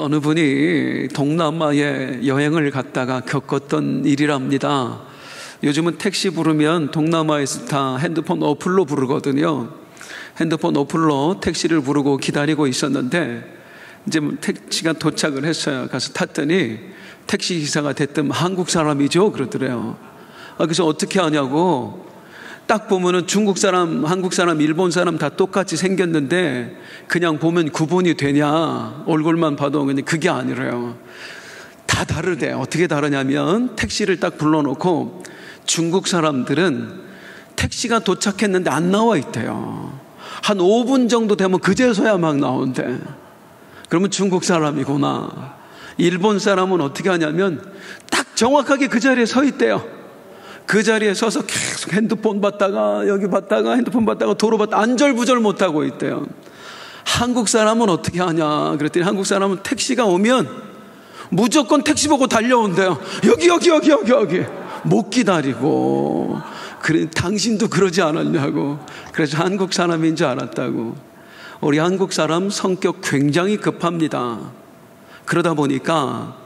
어느 분이 동남아에 여행을 갔다가 겪었던 일이랍니다. 요즘은 택시 부르면 동남아에서 다 핸드폰 어플로 부르거든요. 핸드폰 어플로 택시를 부르고 기다리고 있었는데 이제 택시가 도착을 했어요. 가서 탔더니 택시 기사가 대뜸 한국 사람이죠? 그러더래요. 그래서 어떻게 하냐고, 딱 보면은 중국 사람, 한국 사람, 일본 사람 다 똑같이 생겼는데 그냥 보면 구분이 되냐, 얼굴만 봐도. 근데 그게 아니래요. 다 다르대요. 어떻게 다르냐면 택시를 딱 불러놓고 중국 사람들은 택시가 도착했는데 안 나와 있대요. 한 5분 정도 되면 그제서야 막 나온대. 그러면 중국 사람이구나. 일본 사람은 어떻게 하냐면 딱 정확하게 그 자리에 서 있대요. 그 자리에 서서 계속 핸드폰 봤다가 여기 봤다가 핸드폰 봤다가 도로 봤다가 안절부절 못하고 있대요. 한국 사람은 어떻게 하냐 그랬더니 한국 사람은 택시가 오면 무조건 택시 보고 달려온대요. 여기 못 기다리고. 그래, 당신도 그러지 않았냐고. 그래서 한국 사람인 줄 알았다고. 우리 한국 사람 성격 굉장히 급합니다. 그러다 보니까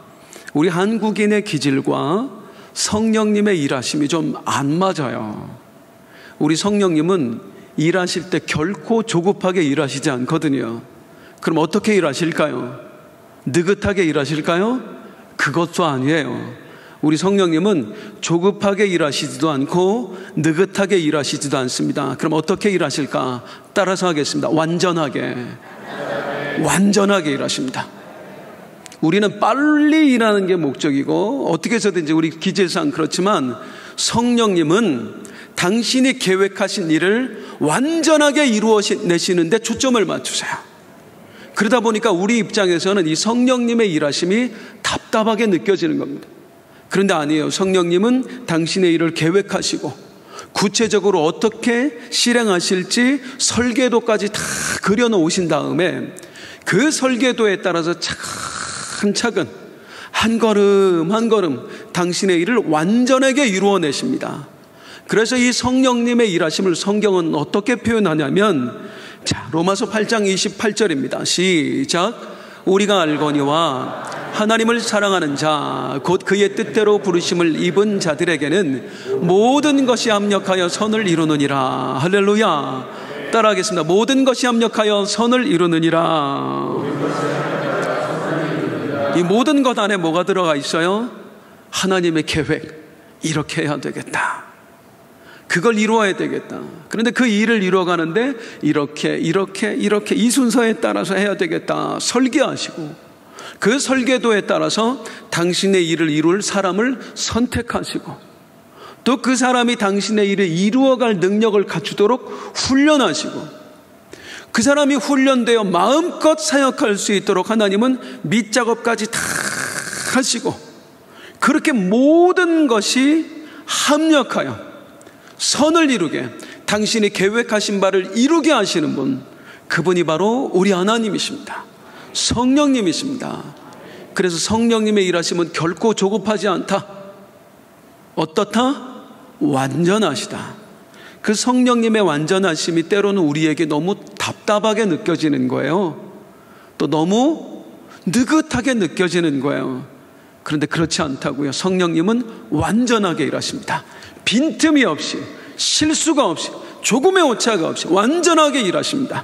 우리 한국인의 기질과 성령님의 일하심이 좀 안 맞아요. 우리 성령님은 일하실 때 결코 조급하게 일하시지 않거든요. 그럼 어떻게 일하실까요? 느긋하게 일하실까요? 그것도 아니에요. 우리 성령님은 조급하게 일하시지도 않고 느긋하게 일하시지도 않습니다. 그럼 어떻게 일하실까? 따라서 하겠습니다. 완전하게 일하십니다. 우리는 빨리 일하는 게 목적이고 어떻게 해서든지 우리 기질상 그렇지만 성령님은 당신이 계획하신 일을 완전하게 이루어내시는데 초점을 맞추세요. 그러다 보니까 우리 입장에서는 이 성령님의 일하심이 답답하게 느껴지는 겁니다. 그런데 아니에요. 성령님은 당신의 일을 계획하시고 구체적으로 어떻게 실행하실지 설계도까지 다 그려놓으신 다음에 그 설계도에 따라서 차근차근 한 걸음 한 걸음 당신의 일을 완전하게 이루어내십니다. 그래서 이 성령님의 일하심을 성경은 어떻게 표현하냐면, 자, 로마서 8장 28절입니다. 시작. 우리가 알거니와 하나님을 사랑하는 자 곧 그의 뜻대로 부르심을 입은 자들에게는 모든 것이 합력하여 선을 이루느니라. 할렐루야. 따라하겠습니다. 모든 것이 합력하여 선을 이루느니라. 이 모든 것 안에 뭐가 들어가 있어요? 하나님의 계획. 이렇게 해야 되겠다. 그걸 이루어야 되겠다. 그런데 그 일을 이루어가는데 이렇게 이 순서에 따라서 해야 되겠다. 설계하시고 그 설계도에 따라서 당신의 일을 이룰 사람을 선택하시고 또 그 사람이 당신의 일을 이루어갈 능력을 갖추도록 훈련하시고 그 사람이 훈련되어 마음껏 사역할 수 있도록 하나님은 밑작업까지 다 하시고 그렇게 모든 것이 합력하여 선을 이루게 당신이 계획하신 바를 이루게 하시는 분, 그분이 바로 우리 하나님이십니다. 성령님이십니다. 그래서 성령님의 일하심은 결코 조급하지 않다. 어떻다? 완전하시다. 그 성령님의 완전하심이 때로는 우리에게 너무 답답하게 느껴지는 거예요. 또 너무 느긋하게 느껴지는 거예요. 그런데 그렇지 않다고요. 성령님은 완전하게 일하십니다. 빈틈이 없이, 실수가 없이, 조금의 오차가 없이 완전하게 일하십니다.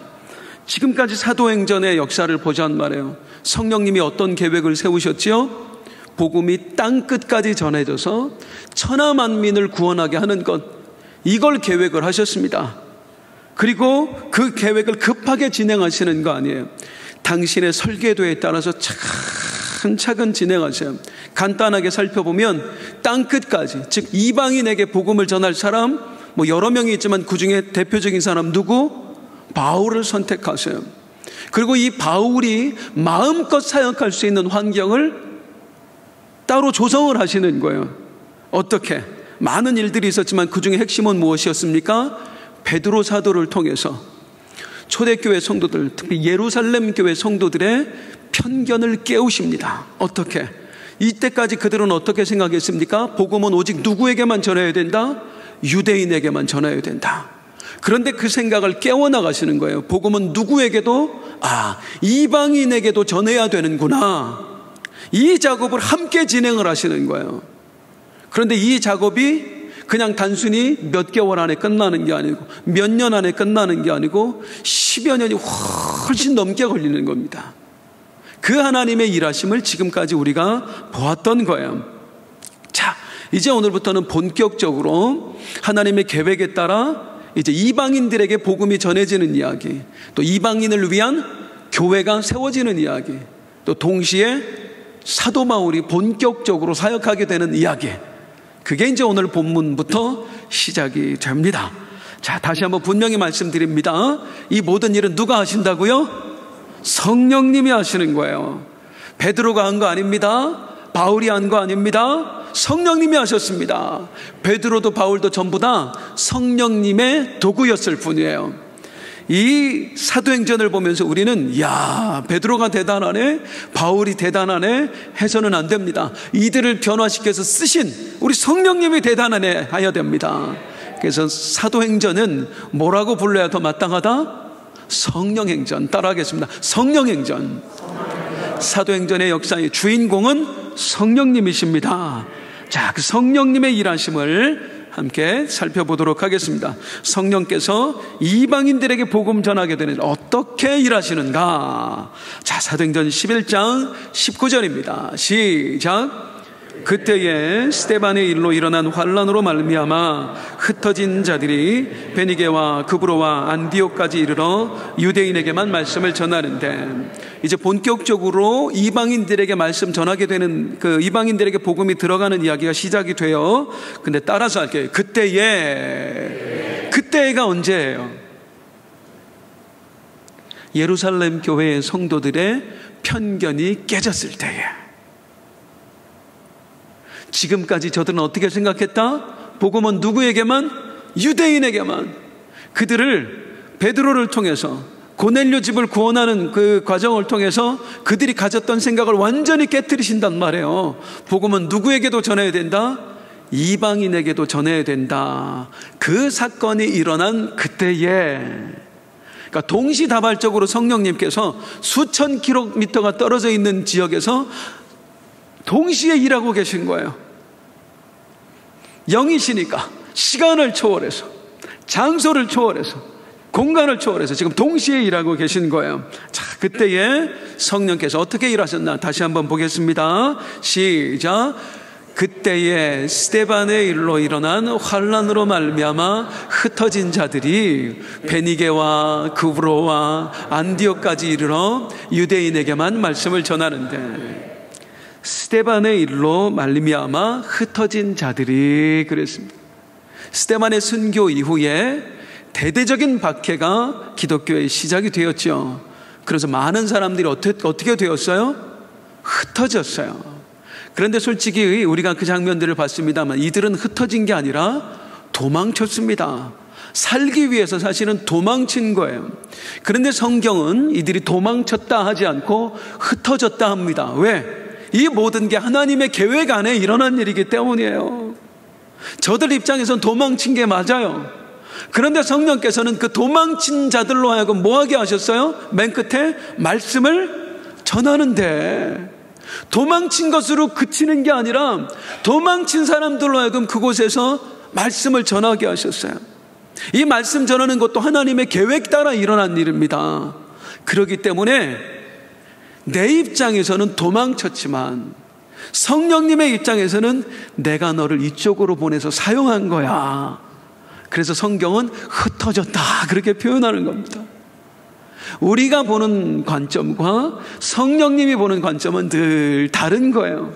지금까지 사도행전의 역사를 보자는 말이에요. 성령님이 어떤 계획을 세우셨지요? 복음이 땅끝까지 전해져서 천하 만민을 구원하게 하는 것, 이걸 계획을 하셨습니다. 그리고 그 계획을 급하게 진행하시는 거 아니에요. 당신의 설계도에 따라서 차근차근 진행하세요. 간단하게 살펴보면 땅끝까지, 즉 이방인에게 복음을 전할 사람 뭐 여러 명이 있지만 그 중에 대표적인 사람 누구? 바울을 선택하세요. 그리고 이 바울이 마음껏 사역할 수 있는 환경을 따로 조성을 하시는 거예요. 어떻게? 많은 일들이 있었지만 그 중에 핵심은 무엇이었습니까? 베드로 사도를 통해서 초대교회 성도들, 특히 예루살렘 교회 성도들의 편견을 깨우십니다. 어떻게? 이때까지 그들은 어떻게 생각했습니까? 복음은 오직 누구에게만 전해야 된다? 유대인에게만 전해야 된다. 그런데 그 생각을 깨워나가시는 거예요. 복음은 누구에게도, 이방인에게도 전해야 되는구나. 이 작업을 함께 진행을 하시는 거예요. 그런데 이 작업이 그냥 단순히 몇 개월 안에 끝나는 게 아니고, 몇 년 안에 끝나는 게 아니고 10여 년이 훨씬 넘게 걸리는 겁니다. 그 하나님의 일하심을 지금까지 우리가 보았던 거예요. 자, 이제 오늘부터는 본격적으로 하나님의 계획에 따라 이제 이방인들에게 복음이 전해지는 이야기, 또 이방인을 위한 교회가 세워지는 이야기, 또 동시에 사도 바울이 본격적으로 사역하게 되는 이야기, 그게 이제 오늘 본문부터 시작이 됩니다. 자, 다시 한번 분명히 말씀드립니다. 이 모든 일은 누가 하신다고요? 성령님이 하시는 거예요. 베드로가 한 거 아닙니다. 바울이 한 거 아닙니다. 성령님이 하셨습니다. 베드로도 바울도 전부 다 성령님의 도구였을 뿐이에요. 이 사도행전을 보면서 우리는 베드로가 대단하네, 바울이 대단하네 해서는 안 됩니다. 이들을 변화시켜서 쓰신 우리 성령님이 대단하네 해야 됩니다. 그래서 사도행전은 뭐라고 불러야 더 마땅하다? 성령행전. 따라하겠습니다. 성령행전. 사도행전의 역사의 주인공은 성령님이십니다. 자, 그 성령님의 일하심을 함께 살펴보도록 하겠습니다. 성령께서 이방인들에게 복음 전하게 되는 어떻게 일하시는가? 자, 사도행전 11장 19절입니다. 시작. 그때에 스데반의 일로 일어난 환란으로 말미암아 흩어진 자들이 베니게와 그브로와 안디옥까지 이르러 유대인에게만 말씀을 전하는데, 이제 본격적으로 이방인들에게 말씀 전하게 되는, 그 이방인들에게 복음이 들어가는 이야기가 시작이 돼요. 근데 따라서 할게요. 그때가 언제예요? 예루살렘 교회의 성도들의 편견이 깨졌을 때에. 지금까지 저들은 어떻게 생각했다? 복음은 누구에게만? 유대인에게만. 그들을 베드로를 통해서, 고넬료 집을 구원하는 그 과정을 통해서 그들이 가졌던 생각을 완전히 깨트리신단 말이에요. 복음은 누구에게도 전해야 된다? 이방인에게도 전해야 된다. 그 사건이 일어난 그때에, 그러니까 동시다발적으로 성령님께서 수천 킬로미터가 떨어져 있는 지역에서 동시에 일하고 계신 거예요. 영이시니까 시간을 초월해서, 장소를 초월해서, 공간을 초월해서 지금 동시에 일하고 계신 거예요. 자, 그때에 성령께서 어떻게 일하셨나 다시 한번 보겠습니다. 시작. 그때에 스데반의 일로 일어난 환란으로 말미암아 흩어진 자들이 베니게와 그브로와 안디옥까지 이르러 유대인에게만 말씀을 전하는데, 스데반의 일로 말미암아 흩어진 자들이, 그랬습니다. 스데반의 순교 이후에 대대적인 박해가 기독교의 시작이 되었죠. 그래서 많은 사람들이 어떻게 되었어요? 흩어졌어요. 그런데 솔직히 우리가 그 장면들을 봤습니다만 이들은 흩어진 게 아니라 도망쳤습니다. 살기 위해서 사실은 도망친 거예요. 그런데 성경은 이들이 도망쳤다 하지 않고 흩어졌다 합니다. 왜? 이 모든 게 하나님의 계획 안에 일어난 일이기 때문이에요. 저들 입장에서는 도망친 게 맞아요. 그런데 성령께서는 그 도망친 자들로 하여금 뭐하게 하셨어요? 맨 끝에 말씀을 전하는데, 도망친 것으로 그치는 게 아니라 도망친 사람들로 하여금 그곳에서 말씀을 전하게 하셨어요. 이 말씀 전하는 것도 하나님의 계획 따라 일어난 일입니다. 그렇기 때문에 내 입장에서는 도망쳤지만 성령님의 입장에서는 내가 너를 이쪽으로 보내서 사용한 거야. 그래서 성경은 흩어졌다 그렇게 표현하는 겁니다. 우리가 보는 관점과 성령님이 보는 관점은 늘 다른 거예요.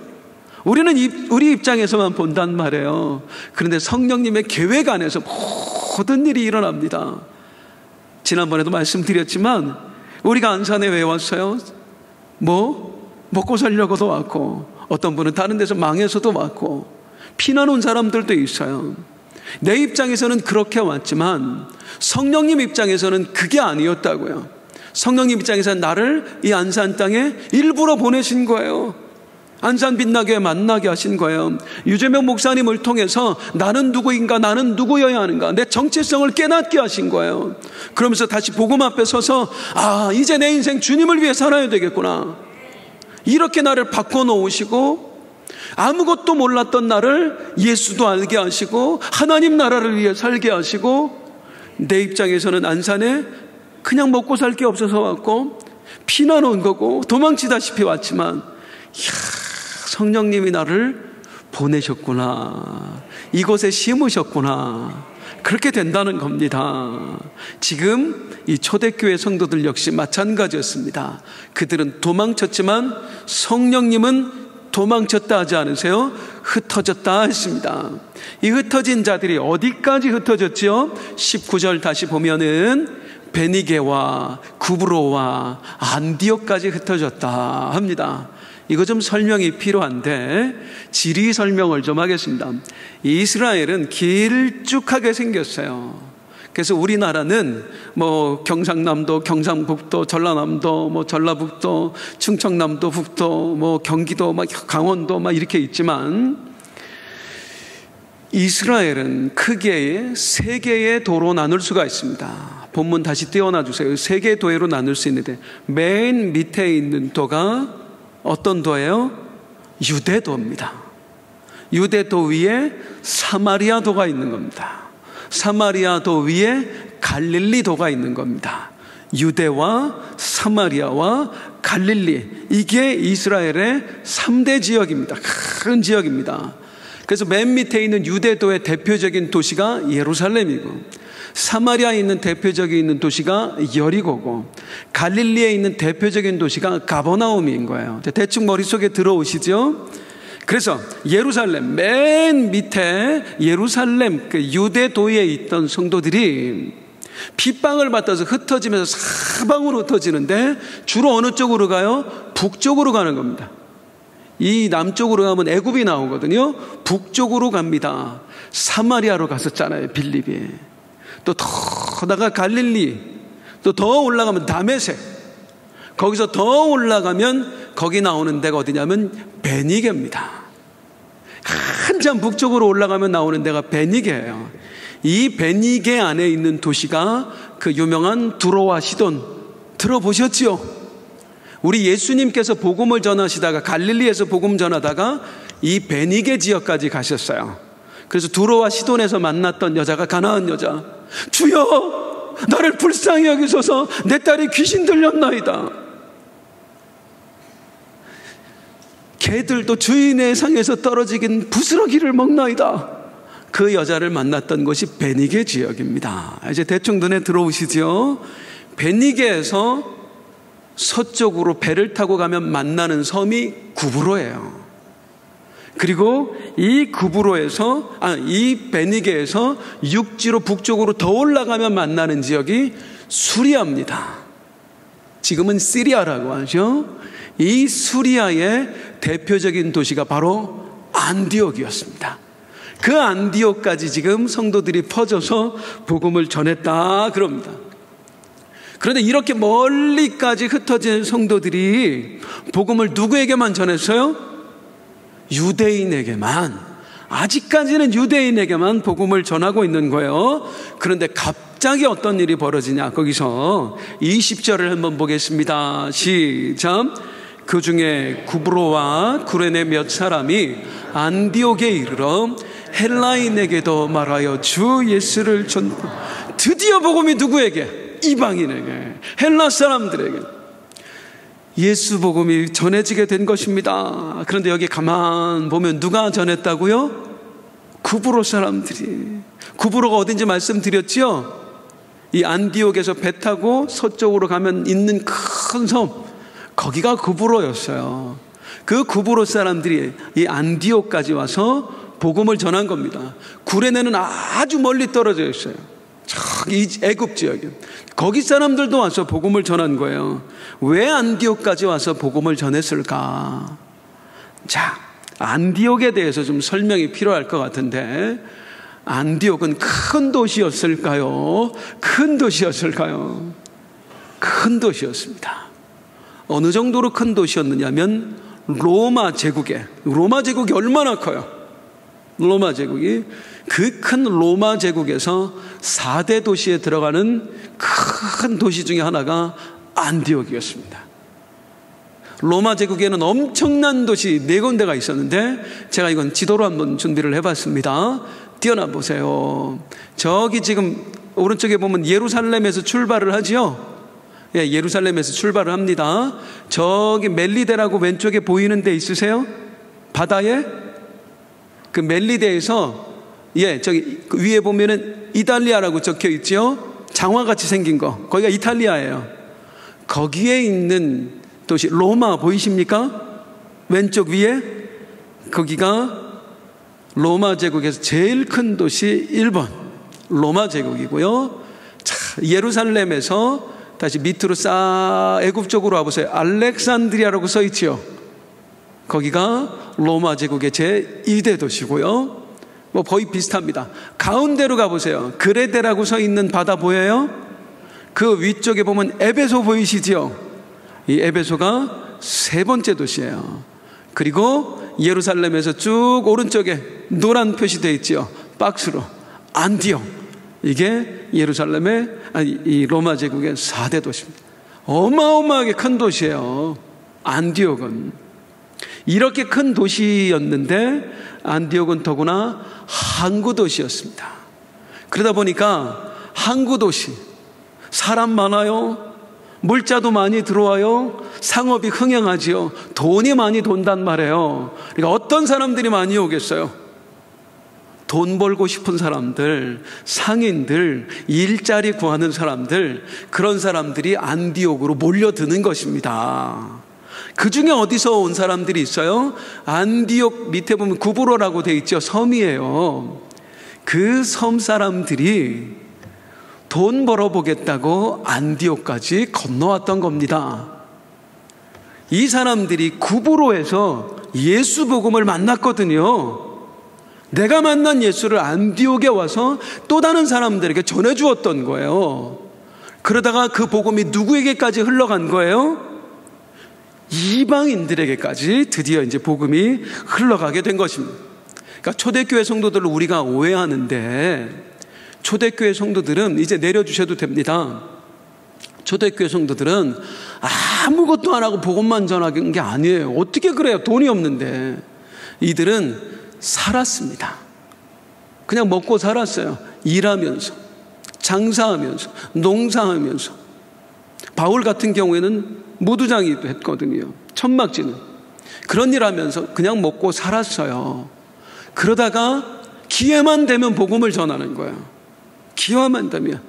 우리는 우리 입장에서만 본단 말이에요. 그런데 성령님의 계획 안에서 모든 일이 일어납니다. 지난번에도 말씀드렸지만 우리가 안산에 왜 왔어요? 먹고 살려고도 왔고, 어떤 분은 다른 데서 망해서도 왔고, 피난 온 사람들도 있어요. 내 입장에서는 그렇게 왔지만 성령님 입장에서는 그게 아니었다고요. 성령님 입장에서는 나를 이 안산 땅에 일부러 보내신 거예요. 안산 빛나게 만나게 하신 거예요. 유재명 목사님을 통해서 나는 누구인가, 나는 누구여야 하는가, 내 정체성을 깨닫게 하신 거예요. 그러면서 다시 복음 앞에 서서 이제 내 인생 주님을 위해 살아야 되겠구나, 이렇게 나를 바꿔놓으시고 아무것도 몰랐던 나를 예수도 알게 하시고 하나님 나라를 위해 살게 하시고, 내 입장에서는 안산에 그냥 먹고 살 게 없어서 왔고 피난 온 거고 도망치다시피 왔지만, 성령님이 나를 보내셨구나, 이곳에 심으셨구나, 그렇게 된다는 겁니다. 지금 이 초대교회 성도들 역시 마찬가지였습니다. 그들은 도망쳤지만 성령님은 도망쳤다 하지 않으세요? 흩어졌다 했습니다. 이 흩어진 자들이 어디까지 흩어졌죠? 19절 다시 보면은 베니게와 구브로와 안디옥까지 흩어졌다 합니다. 이거 좀 설명이 필요한데 지리 설명을 좀 하겠습니다. 이스라엘은 길쭉하게 생겼어요. 그래서 우리나라는 경상남도, 경상북도, 전라남도, 전라북도, 충청남도, 북도, 경기도, 강원도 이렇게 있지만, 이스라엘은 크게 세 개의 도로 나눌 수가 있습니다. 본문 다시 띄워놔 주세요. 세 개의 도로 나눌 수 있는데, 맨 밑에 있는 도가 어떤 도예요? 유대도입니다. 유대도 위에 사마리아도가 있는 겁니다. 사마리아도 위에 갈릴리도가 있는 겁니다. 유대와 사마리아와 갈릴리, 이게 이스라엘의 3대 지역입니다. 큰 지역입니다. 그래서 맨 밑에 있는 유대도의 대표적인 도시가 예루살렘이고, 사마리아에 있는 대표적인 도시가 여리고고, 갈릴리에 있는 대표적인 도시가 가버나움인 거예요. 대충 머릿속에 들어오시죠? 그래서 예루살렘, 맨 밑에 예루살렘 유대도에 있던 성도들이 핍박을 받아서 흩어지면서 사방으로 흩어지는데, 주로 어느 쪽으로 가요? 북쪽으로 가는 겁니다. 이 남쪽으로 가면 애굽이 나오거든요. 북쪽으로 갑니다. 사마리아로 갔었잖아요, 빌립이. 또 더 나가 갈릴리, 또 더 올라가면 다메섹, 거기서 더 올라가면 거기 나오는 데가 어디냐면 베니게입니다. 한참 북쪽으로 올라가면 나오는 데가 베니게예요. 이 베니게 안에 있는 도시가 그 유명한 두로와 시돈, 들어보셨죠? 우리 예수님께서 복음을 전하시다가 갈릴리에서 복음 전하다가 이 베니게 지역까지 가셨어요. 그래서 두로와 시돈에서 만났던 여자가 가나안 여자, 주여 나를 불쌍히 여기소서, 내 딸이 귀신 들렸나이다. 개들도 주인의 상에서 떨어지긴 부스러기를 먹나이다. 그 여자를 만났던 곳이 베니게 지역입니다. 이제 대충 눈에 들어오시죠? 베니게에서 서쪽으로 배를 타고 가면 만나는 섬이 구브로예요. 그리고 이 구브로에서, 이 베니게에서 육지로 북쪽으로 더 올라가면 만나는 지역이 수리아입니다. 지금은 시리아라고 하죠. 이 수리아의 대표적인 도시가 바로 안디옥이었습니다. 그 안디옥까지 지금 성도들이 퍼져서 복음을 전했다 그럽니다. 그런데 이렇게 멀리까지 흩어진 성도들이 복음을 누구에게만 전했어요? 유대인에게만. 아직까지는 유대인에게만 복음을 전하고 있는 거예요. 그런데 갑자기 어떤 일이 벌어지냐, 거기서 20절을 한번 보겠습니다. 시작. 그 중에 구브로와 구레네 몇 사람이 안디옥에 이르러 헬라인에게도 말하여 주 예수를 전파. 드디어 복음이 누구에게? 이방인에게, 헬라 사람들에게 예수 복음이 전해지게 된 것입니다. 그런데 여기 가만 보면 누가 전했다고요? 구브로 사람들이. 구브로가 어딘지 말씀드렸죠? 이 안디옥에서 배 타고 서쪽으로 가면 있는 큰 섬, 거기가 구브로였어요. 그 구브로 사람들이 이 안디옥까지 와서 복음을 전한 겁니다. 구레네는 아주 멀리 떨어져 있어요. 저기 애굽 지역에. 거기 사람들도 와서 복음을 전한 거예요. 왜 안디옥까지 와서 복음을 전했을까? 자, 안디옥에 대해서 좀 설명이 필요할 것 같은데, 안디옥은 큰 도시였을까요? 큰 도시였을까요? 큰 도시였습니다. 어느 정도로 큰 도시였느냐면 로마 제국이 얼마나 커요? 로마 제국이 그 큰 로마 제국에서 4대 도시에 들어가는 큰 도시 중에 하나가 안디옥이었습니다. 로마 제국에는 엄청난 도시 4군데가 있었는데 제가 이건 지도로 한번 준비를 해봤습니다. 띄어나 보세요. 저기 지금 오른쪽에 보면 예루살렘에서 출발을 하지요. 예, 예루살렘에서 출발을 합니다. 저기 멜리데라고 왼쪽에 보이는 데 있으세요? 바다에? 그 멜리데에서 저기 위에 보면은 이탈리아라고 적혀 있죠. 장화같이 생긴 거, 거기가 이탈리아예요. 거기에 있는 도시 로마 보이십니까? 왼쪽 위에 거기가 로마 제국에서 제일 큰 도시 1번 로마 제국이고요. 자, 예루살렘에서 다시 밑으로 싹 애굽 쪽으로 와보세요. 알렉산드리아라고 써 있지요. 거기가 로마 제국의 제2대 도시고요. 뭐 거의 비슷합니다. 가운데로 가보세요. 그레데라고 서 있는 바다 보여요? 그 위쪽에 보면 에베소 보이시지요? 이 에베소가 3번째 도시예요. 그리고 예루살렘에서 쭉 오른쪽에 노란 표시되어 있지요. 박스로 안디옥. 이게 예루살렘의 이 로마 제국의 4대 도시입니다. 어마어마하게 큰 도시예요. 안디옥은. 이렇게 큰 도시였는데 안디옥은 더구나 항구 도시였습니다. 그러다 보니까 항구 도시, 사람 많아요. 물자도 많이 들어와요. 상업이 흥행하지요. 돈이 많이 돈단 말이에요. 그러니까 어떤 사람들이 많이 오겠어요? 돈 벌고 싶은 사람들, 상인들, 일자리 구하는 사람들, 그런 사람들이 안디옥으로 몰려드는 것입니다. 그 중에 어디서 온 사람들이 있어요? 안디옥 밑에 보면 구브로라고 되어 있죠. 섬이에요. 그 섬 사람들이 돈 벌어보겠다고 안디옥까지 건너왔던 겁니다. 이 사람들이 구브로에서 예수 복음을 만났거든요. 내가 만난 예수를 안디옥에 와서 또 다른 사람들에게 전해주었던 거예요. 그러다가 그 복음이 누구에게까지 흘러간 거예요? 이방인들에게까지 드디어 이제 복음이 흘러가게 된 것입니다. 그러니까 초대교회 성도들을 우리가 오해하는데, 초대교회 성도들은 이제 내려주셔도 됩니다. 초대교회 성도들은 아무것도 안 하고 복음만 전하는 게 아니에요. 어떻게 그래요? 돈이 없는데. 이들은 살았습니다. 그냥 먹고 살았어요. 일하면서, 장사하면서, 농사하면서. 바울 같은 경우에는 무두장이도 했거든요. 천막지는. 그런 일 하면서 그냥 먹고 살았어요. 그러다가 기회만 되면 복음을 전하는 거예요. 기회만 되면.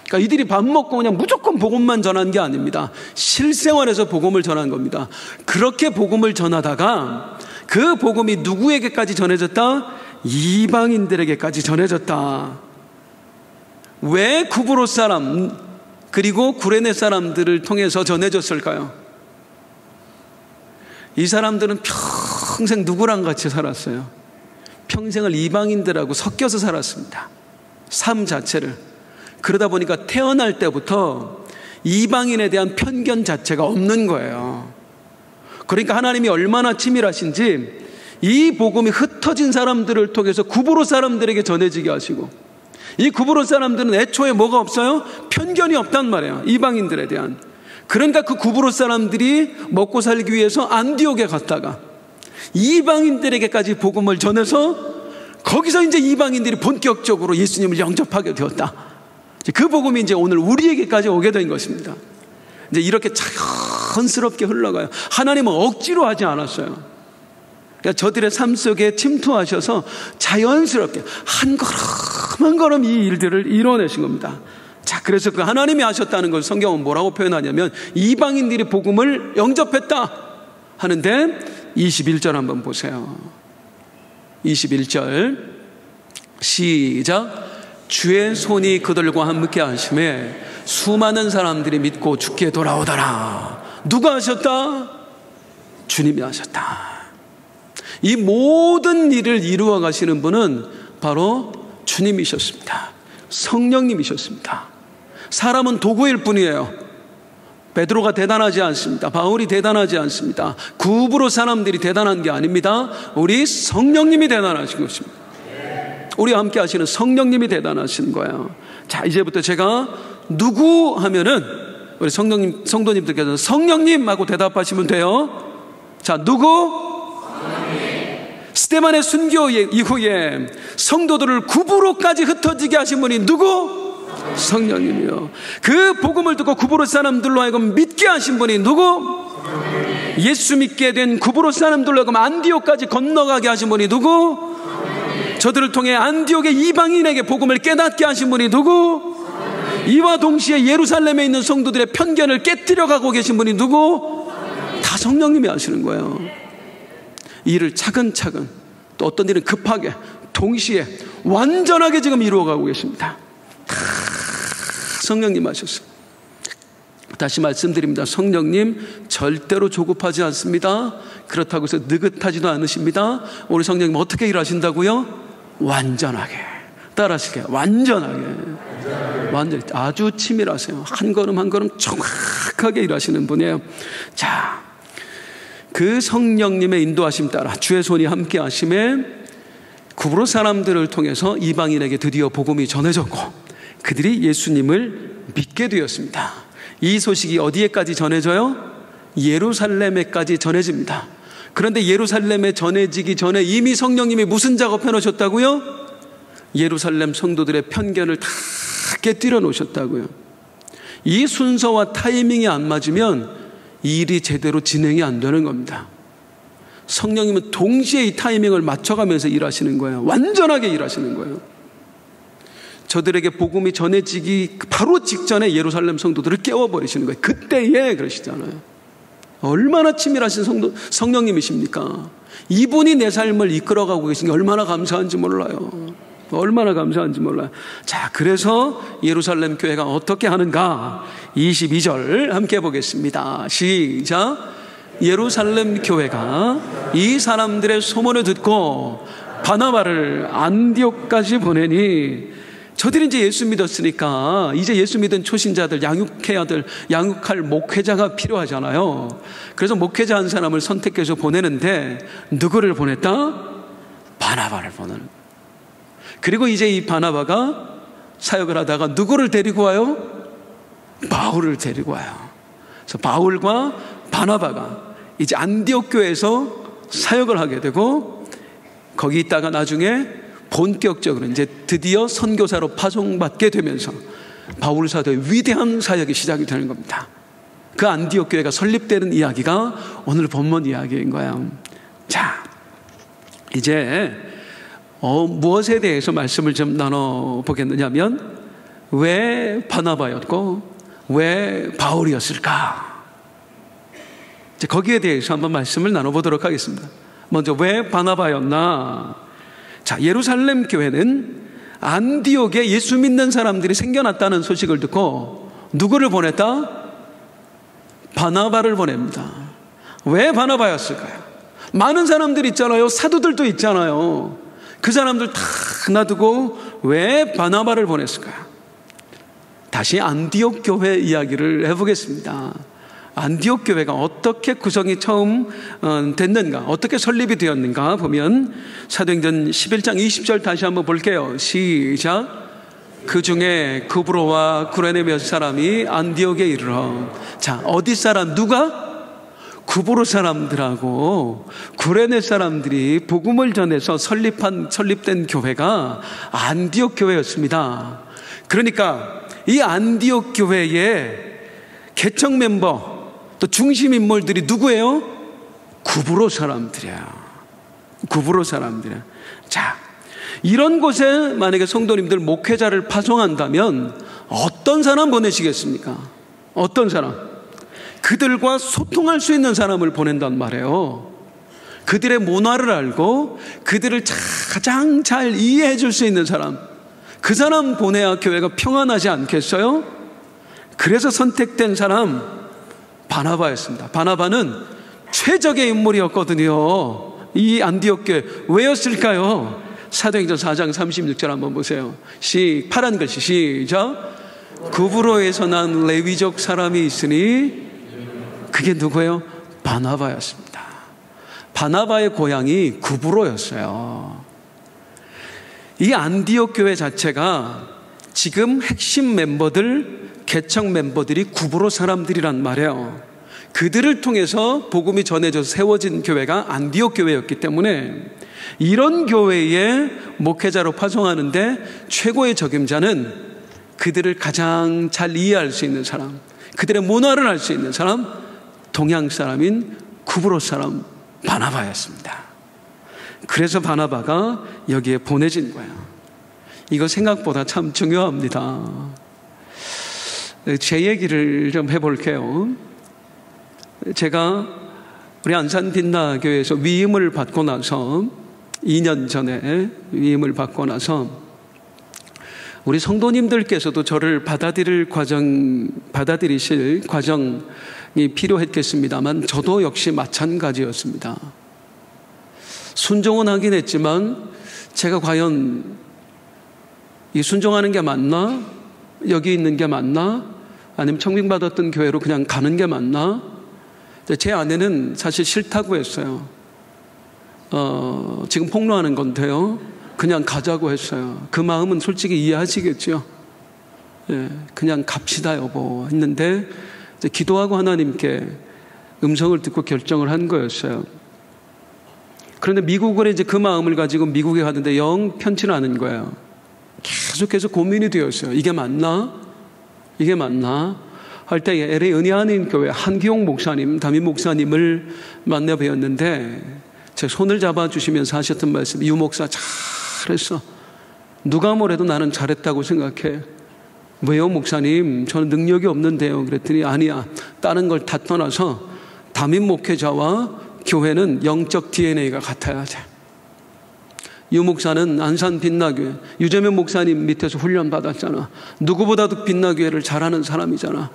그러니까 이들이 밥 먹고 그냥 무조건 복음만 전한 게 아닙니다. 실생활에서 복음을 전한 겁니다. 그렇게 복음을 전하다가 그 복음이 누구에게까지 전해졌다? 이방인들에게까지 전해졌다. 왜 구브로 사람 그리고 구레네 사람들을 통해서 전해졌을까요? 이 사람들은 평생 누구랑 같이 살았어요? 평생을 이방인들하고 섞여서 살았습니다. 삶 자체를. 그러다 보니까 태어날 때부터 이방인에 대한 편견 자체가 없는 거예요. 그러니까 하나님이 얼마나 치밀하신지 이 복음이 흩어진 사람들을 통해서 구브로 사람들에게 전해지게 하시고, 이 구브로 사람들은 애초에 뭐가 없어요? 편견이 없단 말이에요. 이방인들에 대한. 그러니까 그 구브로 사람들이 먹고 살기 위해서 안디옥에 갔다가 이방인들에게까지 복음을 전해서 거기서 이제 이방인들이 본격적으로 예수님을 영접하게 되었다. 그 복음이 이제 오늘 우리에게까지 오게 된 것입니다. 이제 이렇게 자연스럽게 흘러가요. 하나님은 억지로 하지 않았어요. 그러니까 저들의 삶 속에 침투하셔서 자연스럽게 한 걸음 한 걸음 이 일들을 이뤄내신 겁니다. 자, 그래서 그 하나님이 하셨다는 걸 성경은 뭐라고 표현하냐면 이방인들이 복음을 영접했다 하는데 21절 한번 보세요. 21절 시작. 주의 손이 그들과 함께 하심에 수많은 사람들이 믿고 주께 돌아오더라. 누가 하셨다? 주님이 하셨다. 이 모든 일을 이루어 가시는 분은 바로 주님이셨습니다. 성령님이셨습니다. 사람은 도구일 뿐이에요. 베드로가 대단하지 않습니다. 바울이 대단하지 않습니다. 구브로 사람들이 대단한 게 아닙니다. 우리 성령님이 대단하신 것입니다. 우리와 함께 하시는 성령님이 대단하신 거예요. 자, 이제부터 제가 누구 하면은 우리 성도님들께서 성령님 하고 대답하시면 돼요. 자, 누구? 스데반의 순교 이후에 성도들을 구브로까지 흩어지게 하신 분이 누구? 성령님이요. 그 복음을 듣고 구브로 사람들로 하여금 믿게 하신 분이 누구? 예수 믿게 된 구브로 사람들로 하여금 안디옥까지 건너가게 하신 분이 누구? 저들을 통해 안디옥의 이방인에게 복음을 깨닫게 하신 분이 누구? 이와 동시에 예루살렘에 있는 성도들의 편견을 깨뜨려 가고 계신 분이 누구? 다 성령님이 하시는 거예요. 이 일을 차근차근, 또 어떤 일은 급하게, 동시에 완전하게 지금 이루어가고 계십니다. 다 성령님 하셨어요. 다시 말씀드립니다. 성령님 절대로 조급하지 않습니다. 그렇다고 해서 느긋하지도 않으십니다. 우리 성령님 어떻게 일하신다고요? 완전하게. 따라하실게요. 완전하게. 완전히 아주 치밀하세요. 한 걸음 한 걸음 정확하게 일하시는 분이에요. 자, 그 성령님의 인도하심 따라 주의 손이 함께 하심에 구브로 사람들을 통해서 이방인에게 드디어 복음이 전해졌고 그들이 예수님을 믿게 되었습니다. 이 소식이 어디에까지 전해져요? 예루살렘에까지 전해집니다. 그런데 예루살렘에 전해지기 전에 이미 성령님이 무슨 작업해 놓으셨다고요? 예루살렘 성도들의 편견을 다 깨뜨려 놓으셨다고요. 이 순서와 타이밍이 안 맞으면 이 일이 제대로 진행이 안 되는 겁니다. 성령님은 동시에 이 타이밍을 맞춰가면서 일하시는 거예요. 완전하게 일하시는 거예요. 저들에게 복음이 전해지기 바로 직전에 예루살렘 성도들을 깨워버리시는 거예요. 그때에 그러시잖아요. 얼마나 치밀하신 성령님이십니까? 이분이 내 삶을 이끌어가고 계신 게 얼마나 감사한지 몰라요. 얼마나 감사한지 몰라요. 자, 그래서 예루살렘 교회가 어떻게 하는가? 22절 함께 보겠습니다. 시작. 예루살렘 교회가 이 사람들의 소문을 듣고 바나바를 안디옥까지 보내니, 저들이 이제 예수 믿었으니까 이제 예수 믿은 초신자들, 양육할 목회자가 필요하잖아요. 그래서 목회자 한 사람을 선택해서 보내는데 누구를 보냈다? 바나바를 보내는. 그리고 이제 이 바나바가 사역을 하다가 누구를 데리고 와요? 바울을 데리고 와요. 그래서 바울과 바나바가 이제 안디옥 교회에서 사역을 하게 되고, 거기 있다가 나중에 본격적으로 이제 드디어 선교사로 파송받게 되면서 바울 사도의 위대한 사역이 시작이 되는 겁니다. 그 안디옥 교회가 설립되는 이야기가 오늘 본문 이야기인 거예요. 자, 이제 무엇에 대해서 말씀을 좀 나눠보겠느냐면, 왜 바나바였고 왜 바울이었을까? 이제 거기에 대해서 한번 말씀을 나눠보도록 하겠습니다. 먼저 왜 바나바였나? 자, 예루살렘 교회는 안디옥에 예수 믿는 사람들이 생겨났다는 소식을 듣고 누구를 보냈다? 바나바를 보냅니다. 왜 바나바였을까요? 많은 사람들이 있잖아요. 사도들도 있잖아요. 그 사람들 다 놔두고 왜 바나바를 보냈을까요? 다시 안디옥 교회 이야기를 해보겠습니다. 안디옥 교회가 어떻게 구성이 처음 됐는가, 어떻게 설립이 되었는가 보면 사도행전 11장 20절 다시 한번 볼게요. 시작. 그 중에 구브로와 구레네 몇 사람이 안디옥에 이르러. 자, 어디 사람? 누가? 구브로 사람들하고 구레네 사람들이 복음을 전해서 설립된 교회가 안디옥 교회였습니다. 그러니까 이 안디옥 교회의 개척 멤버, 또 중심 인물들이 누구예요? 구브로 사람들이야. 구브로 사람들이야. 자, 이런 곳에 만약에 성도님들 목회자를 파송한다면 어떤 사람 보내시겠습니까? 어떤 사람? 그들과 소통할 수 있는 사람을 보낸단 말이에요. 그들의 문화를 알고 그들을 가장 잘 이해해 줄 수 있는 사람, 그 사람 보내야 교회가 평안하지 않겠어요? 그래서 선택된 사람 바나바였습니다. 바나바는 최적의 인물이었거든요. 이 안디옥 교회 왜였을까요? 사도행전 4장 36절 한번 보세요. 파란 글씨 시작. 구브로에서 난 레위족 사람이 있으니 그게 누구예요? 바나바였습니다. 바나바의 고향이 구브로였어요. 이 안디옥 교회 자체가 지금 핵심 멤버들, 개척 멤버들이 구브로 사람들이란 말이에요. 그들을 통해서 복음이 전해져서 세워진 교회가 안디옥 교회였기 때문에 이런 교회의 목회자로 파송하는데 최고의 적임자는 그들을 가장 잘 이해할 수 있는 사람, 그들의 문화를 알 수 있는 사람, 동양 사람인 구브로 사람 바나바였습니다. 그래서 바나바가 여기에 보내진 거예요. 이거 생각보다 참 중요합니다. 제 얘기를 좀 해볼게요. 제가 우리 안산 빛나교회에서 위임을 받고 나서 2년 전에 위임을 받고 나서 우리 성도님들께서도 저를 받아들이실 과정이 필요했겠습니다만 저도 역시 마찬가지였습니다. 순종은 하긴 했지만 제가 과연 이 순종하는 게 맞나? 여기 있는 게 맞나? 아니면 청빙받았던 교회로 그냥 가는 게 맞나? 제 아내는 사실 싫다고 했어요. 지금 폭로하는 건데요. 그냥 가자고 했어요. 그 마음은 솔직히 이해하시겠죠? 예, 그냥 갑시다 여보 했는데 이제 기도하고 하나님께 음성을 듣고 결정을 한 거였어요. 그런데 미국을 이제 그 마음을 가지고 미국에 가는데 영 편치 않은 거예요. 계속해서 고민이 되었어요. 이게 맞나? 이게 맞나? 할 때 LA 은혜하는 교회 한기용 목사님, 담임 목사님을 만나 뵈었는데 제 손을 잡아주시면서 하셨던 말씀, 유 목사 잘했어. 누가 뭐래도 나는 잘했다고 생각해. 왜요 목사님? 저는 능력이 없는데요. 그랬더니 아니야. 다른 걸 다 떠나서 담임 목회자와 교회는 영적 DNA가 같아야 돼. 유 목사는 안산 빛나교회 유재면 목사님 밑에서 훈련 받았잖아. 누구보다도 빛나교회를 잘하는 사람이잖아.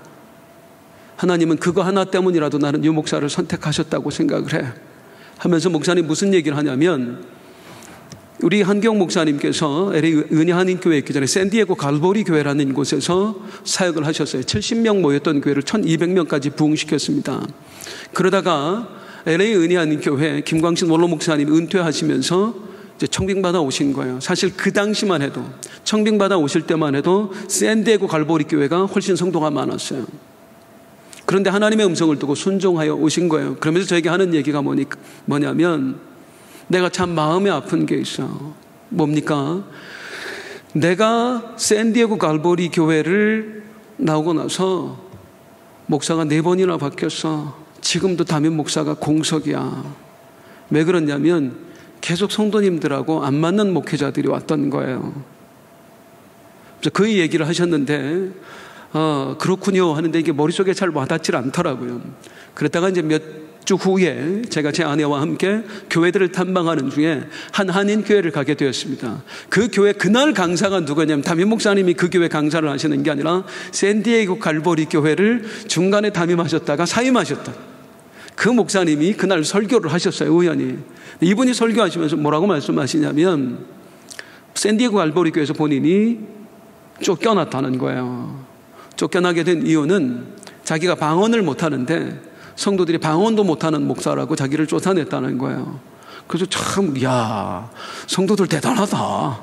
하나님은 그거 하나 때문이라도 나는 유 목사를 선택하셨다고 생각을 해. 하면서 목사님 무슨 얘기를 하냐면 우리 한경 목사님께서 LA 은혜 한인교회 있기 전에 샌디에고 갈보리 교회라는 곳에서 사역을 하셨어요. 70명 모였던 교회를 1200명까지 부흥시켰습니다. 그러다가 LA 은혜 한인교회 김광신 원로 목사님 은퇴하시면서 이제 청빙받아 오신 거예요. 사실 그 당시만 해도 청빙받아 오실 때만 해도 샌디에고 갈보리 교회가 훨씬 성도가 많았어요. 그런데 하나님의 음성을 듣고 순종하여 오신 거예요. 그러면서 저에게 하는 얘기가 뭐냐면 내가 참 마음이 아픈 게 있어. 뭡니까? 내가 샌디에고 갈보리 교회를 나오고 나서 목사가 4번이나 바뀌었어. 지금도 담임 목사가 공석이야. 왜 그러냐면 계속 성도님들하고 안 맞는 목회자들이 왔던 거예요. 그래서 그 얘기를 하셨는데 그렇군요 하는데 이게 머릿속에 잘 와닿질 않더라고요. 그랬다가 이제 몇 주 후에 제가 제 아내와 함께 교회들을 탐방하는 중에 한 한인 교회를 가게 되었습니다. 그 교회 그날 강사가 누구냐면 담임 목사님이 그 교회 강사를 하시는 게 아니라 샌디에고 갈보리 교회를 중간에 담임하셨다가 사임하셨다. 그 목사님이 그날 설교를 하셨어요. 우연히. 이분이 설교하시면서 뭐라고 말씀하시냐면 샌디에고 갈보리 교회에서 본인이 쫓겨났다는 거예요. 쫓겨나게 된 이유는 자기가 방언을 못하는데 성도들이 방언도 못하는 목사라고 자기를 쫓아냈다는 거예요. 그래서 참 성도들 대단하다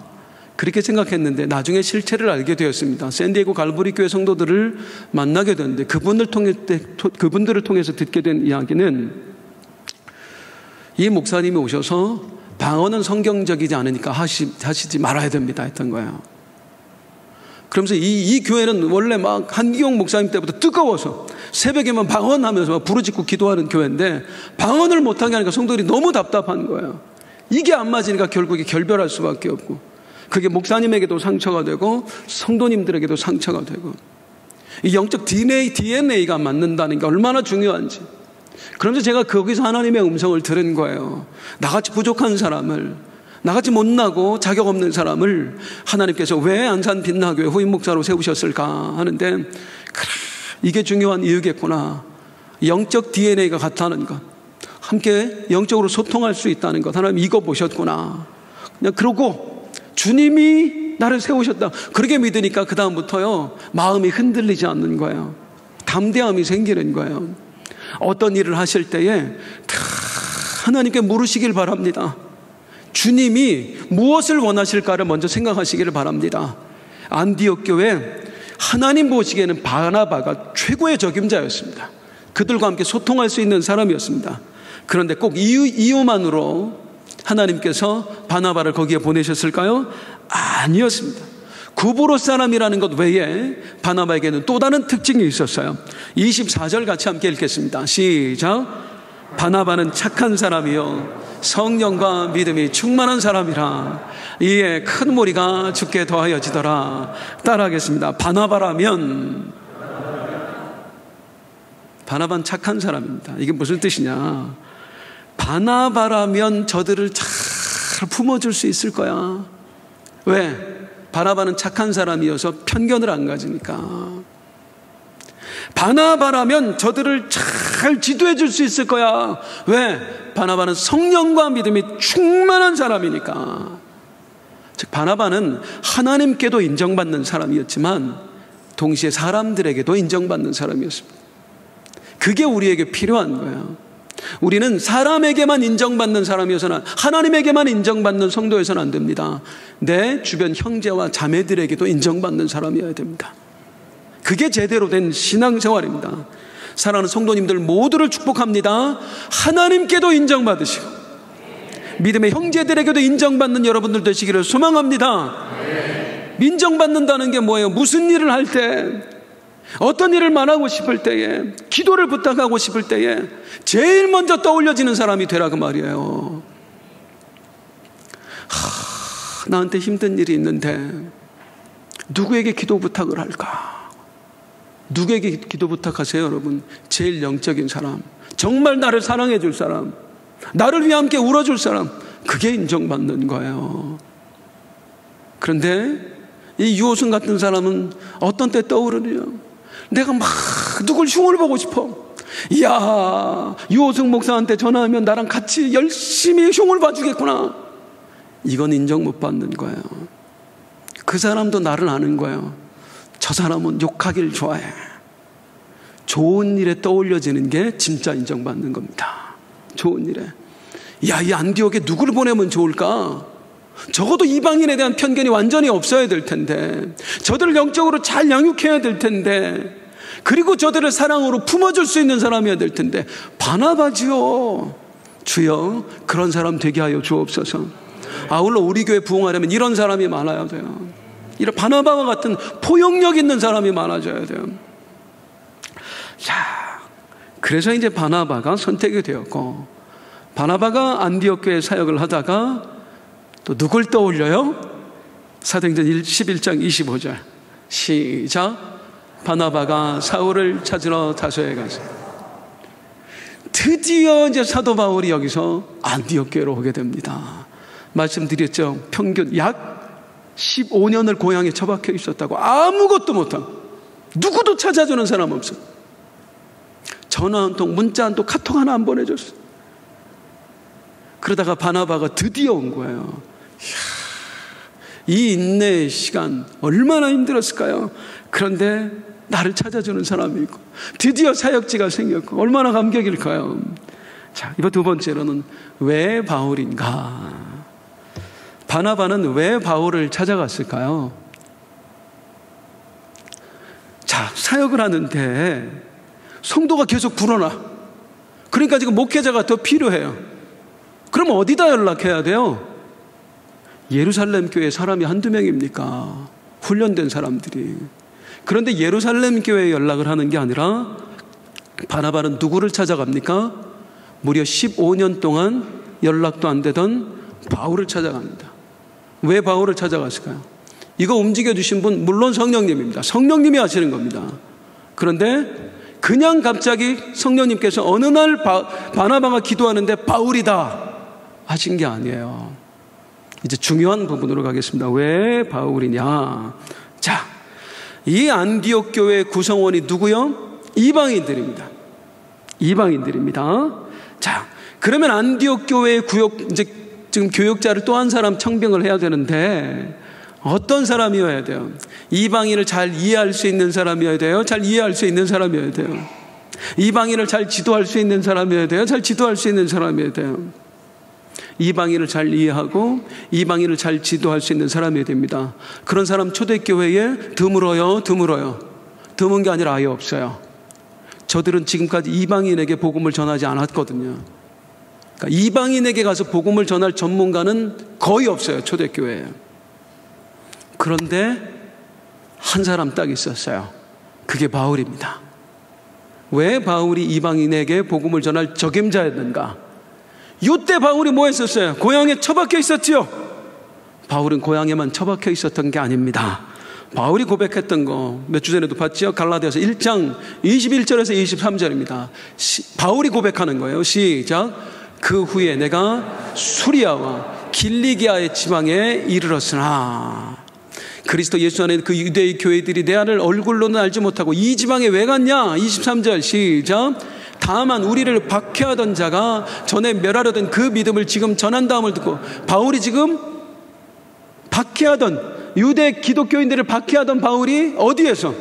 그렇게 생각했는데 나중에 실체를 알게 되었습니다. 샌디에고 갈보리 교회 성도들을 만나게 됐는데 그분들을 통해서 듣게 된 이야기는 이 목사님이 오셔서 방언은 성경적이지 않으니까 하시지 말아야 됩니다 했던 거예요. 그러면서 이 교회는 원래 막 한기용 목사님 때부터 뜨거워서 새벽에만 방언하면서 막 부르짖고 기도하는 교회인데 방언을 못하게 하니까 성도들이 너무 답답한 거예요. 이게 안 맞으니까 결국에 결별할 수밖에 없고 그게 목사님에게도 상처가 되고 성도님들에게도 상처가 되고 이 영적 DNA가 맞는다는 게 얼마나 중요한지. 그러면서 제가 거기서 하나님의 음성을 들은 거예요. 나같이 부족한 사람을, 나같이 못나고 자격 없는 사람을 하나님께서 왜 안산 빛나교회 후임 목사로 세우셨을까 하는데 그래, 이게 중요한 이유겠구나. 영적 DNA가 같다는 것, 함께 영적으로 소통할 수 있다는 것, 하나님 이거 보셨구나. 그냥 그러고 주님이 나를 세우셨다 그렇게 믿으니까 그 다음부터요 마음이 흔들리지 않는 거예요. 담대함이 생기는 거예요. 어떤 일을 하실 때에 다 하나님께 물으시길 바랍니다. 주님이 무엇을 원하실까를 먼저 생각하시기를 바랍니다. 안디옥 교회 하나님 보시기에는 바나바가 최고의 적임자였습니다. 그들과 함께 소통할 수 있는 사람이었습니다. 그런데 꼭 이유만으로 하나님께서 바나바를 거기에 보내셨을까요? 아니었습니다. 구브로 사람이라는 것 외에 바나바에게는 또 다른 특징이 있었어요. 24절 같이 함께 읽겠습니다. 시작. 바나바는 착한 사람이요 성령과 믿음이 충만한 사람이라 이에 큰 무리가 죽게 더하여지더라. 따라하겠습니다. 바나바라면, 바나바는 착한 사람입니다. 이게 무슨 뜻이냐? 바나바라면 저들을 잘 품어줄 수 있을 거야. 왜? 바나바는 착한 사람이어서 편견을 안 가지니까. 바나바라면 저들을 잘 지도해 줄 수 있을 거야. 왜? 바나바는 성령과 믿음이 충만한 사람이니까. 즉 바나바는 하나님께도 인정받는 사람이었지만 동시에 사람들에게도 인정받는 사람이었습니다. 그게 우리에게 필요한 거예요. 우리는 사람에게만 인정받는 사람이어서는, 하나님에게만 인정받는 성도여서는 안 됩니다. 내 주변 형제와 자매들에게도 인정받는 사람이어야 됩니다. 그게 제대로 된 신앙생활입니다. 사랑하는 성도님들 모두를 축복합니다. 하나님께도 인정받으시고 믿음의 형제들에게도 인정받는 여러분들 되시기를 소망합니다. 인정받는다는 게 뭐예요? 무슨 일을 할 때, 어떤 일을 말하고 싶을 때에, 기도를 부탁하고 싶을 때에 제일 먼저 떠올려지는 사람이 되라 그 말이에요. 나한테 힘든 일이 있는데 누구에게 기도 부탁을 할까? 누구에게 기도 부탁하세요, 여러분? 제일 영적인 사람, 정말 나를 사랑해 줄 사람, 나를 위해 함께 울어줄 사람, 그게 인정받는 거예요. 그런데 이 유호승 같은 사람은 어떤 때 떠오르냐? 내가 막 누굴 흉을 보고 싶어. 이야, 유호승 목사한테 전화하면 나랑 같이 열심히 흉을 봐주겠구나. 이건 인정 못 받는 거예요. 그 사람도 나를 아는 거예요. 저 사람은 욕하길 좋아해. 좋은 일에 떠올려지는 게 진짜 인정받는 겁니다. 좋은 일에. 야, 이 안디옥에 누구를 보내면 좋을까? 적어도 이방인에 대한 편견이 완전히 없어야 될 텐데, 저들을 영적으로 잘 양육해야 될 텐데, 그리고 저들을 사랑으로 품어줄 수 있는 사람이어야 될 텐데, 바나바지요. 주여 그런 사람 되게 하여 주옵소서. 아울러 우리 교회 부흥하려면 이런 사람이 많아야 돼요. 이런 바나바와 같은 포용력 있는 사람이 많아져야 돼요. 자, 그래서 이제 바나바가 선택이 되었고, 바나바가 안디옥 교회 사역을 하다가 또 누굴 떠올려요? 사도행전 11장 25절 시작. 바나바가 사울을 찾으러 다소에 가서, 드디어 이제 사도 바울이 여기서 안디옥 교회로 오게 됩니다. 말씀드렸죠. 평균 약 15년을 고향에 처박혀 있었다고. 아무것도 못하고 누구도 찾아주는 사람 없어. 전화 한 통, 문자 한 통, 카톡 하나 안 보내줬어. 그러다가 바나바가 드디어 온 거예요. 이 인내의 시간 얼마나 힘들었을까요? 그런데 나를 찾아주는 사람이 있고 드디어 사역지가 생겼고 얼마나 감격일까요? 자, 이번 두 번째로는 왜 바울인가? 바나바는 왜 바울을 찾아갔을까요? 자, 사역을 하는데 성도가 계속 불어나. 그러니까 지금 목회자가 더 필요해요. 그럼 어디다 연락해야 돼요? 예루살렘 교회 사람이 한두 명입니까? 훈련된 사람들이. 그런데 예루살렘 교회에 연락을 하는 게 아니라 바나바는 누구를 찾아갑니까? 무려 15년 동안 연락도 안 되던 바울을 찾아갑니다. 왜 바울을 찾아갔을까요? 이거 움직여주신 분 물론 성령님입니다. 성령님이 하시는 겁니다. 그런데 그냥 갑자기 성령님께서 어느 날 바나바가 기도하는데 바울이다 하신 게 아니에요. 이제 중요한 부분으로 가겠습니다. 왜 바울이냐? 자, 이 안디옥 교회 구성원이 누구요? 이방인들입니다. 이방인들입니다. 자, 그러면 안디옥 교회의 이제 지금 교역자를 또 한 사람 청빙을 해야 되는데 어떤 사람이어야 돼요? 이방인을 잘 이해할 수 있는 사람이어야 돼요? 잘 이해할 수 있는 사람이어야 돼요? 이방인을 잘 지도할 수 있는 사람이어야 돼요. 잘 지도할 수 있는 사람이어야 돼요. 이방인을 잘 이해하고 이방인을 잘 지도할 수 있는 사람이어야 됩니다. 그런 사람 초대교회에 드물어요. 드문 게 아니라 아예 없어요. 저들은 지금까지 이방인에게 복음을 전하지 않았거든요. 그러니까 이방인에게 가서 복음을 전할 전문가는 거의 없어요. 초대교회에. 그런데 한 사람 딱 있었어요. 그게 바울입니다. 왜 바울이 이방인에게 복음을 전할 적임자였는가? 이때 바울이 뭐 했었어요? 고향에 처박혀 있었지요. 바울은 고향에만 처박혀 있었던 게 아닙니다. 바울이 고백했던 거 몇 주 전에도 봤죠? 갈라디아서 1장 21절에서 23절입니다. 바울이 고백하는 거예요. 시작. 그 후에 내가 수리아와 길리기아의 지방에 이르렀으나 그리스도 예수 안에 그 유대의 교회들이 내 안을 얼굴로는 알지 못하고 이 지방에 왜 갔냐? 23절 시작. 다만 우리를 박해하던 자가 전에 멸하려던 그 믿음을 지금 전한다음을 듣고 바울이 지금 박해하던 유대 기독교인들을 박해하던 바울이 어디에서?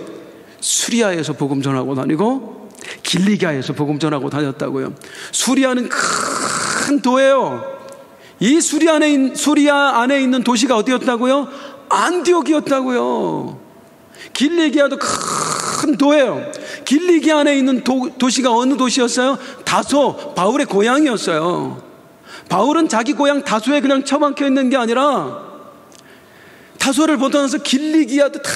수리아에서 복음 전하고 다니고 길리기아에서 복음 전하고 다녔다고요. 수리아는 큰 도예요. 이 수리아 안에 있는 도시가 어디였다고요? 안디옥이었다고요. 길리기아도 큰 도예요. 길리기아 안에 있는 도시가 어느 도시였어요? 다소, 바울의 고향이었어요. 바울은 자기 고향 다소에 그냥 처박혀 있는 게 아니라 다소를 벗어나서 길리기아도 다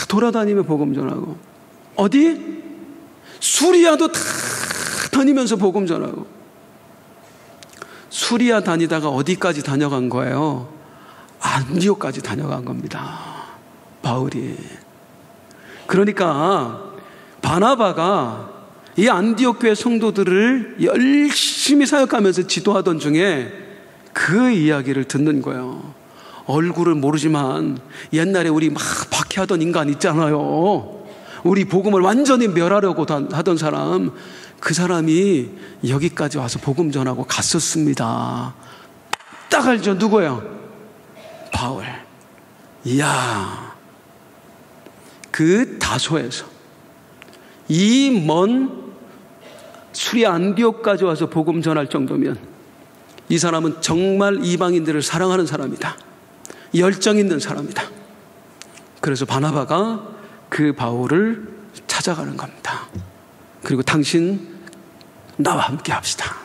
돌아다니며 복음 전하고, 어디? 수리아도 다 다니면서 복음 전하고. 수리아 다니다가 어디까지 다녀간 거예요? 안디옥까지 다녀간 겁니다. 바울이. 그러니까 바나바가 이 안디옥 교회 성도들을 열심히 사역하면서 지도하던 중에 그 이야기를 듣는 거예요. 얼굴을 모르지만 옛날에 우리 막 박해하던 인간 있잖아요. 우리 복음을 완전히 멸하려고 하던 사람, 그 사람이 여기까지 와서 복음 전하고 갔었습니다. 딱 알죠? 누구예요? 바울. 이야, 그 다소에서 이 먼 수리아 안디옥까지 와서 복음 전할 정도면 이 사람은 정말 이방인들을 사랑하는 사람이다. 열정 있는 사람이다. 그래서 바나바가 그 바울을 찾아가는 겁니다. 그리고 당신 나와 함께 합시다.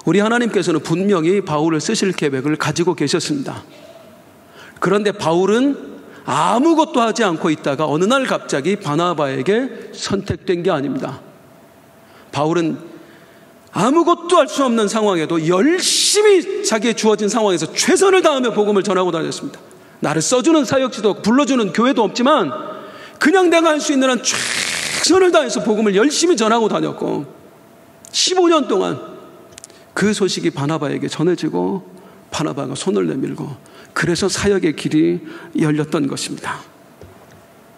우리 하나님께서는 분명히 바울을 쓰실 계획을 가지고 계셨습니다. 그런데 바울은 아무것도 하지 않고 있다가 어느 날 갑자기 바나바에게 선택된 게 아닙니다. 바울은 아무것도 할 수 없는 상황에도 열심히 자기의 주어진 상황에서 최선을 다하며 복음을 전하고 다녔습니다. 나를 써주는 사역지도 불러주는 교회도 없지만 그냥 내가 할 수 있는 한 최선을 다해서 복음을 열심히 전하고 다녔고, 15년 동안 그 소식이 바나바에게 전해지고 바나바가 손을 내밀고, 그래서 사역의 길이 열렸던 것입니다.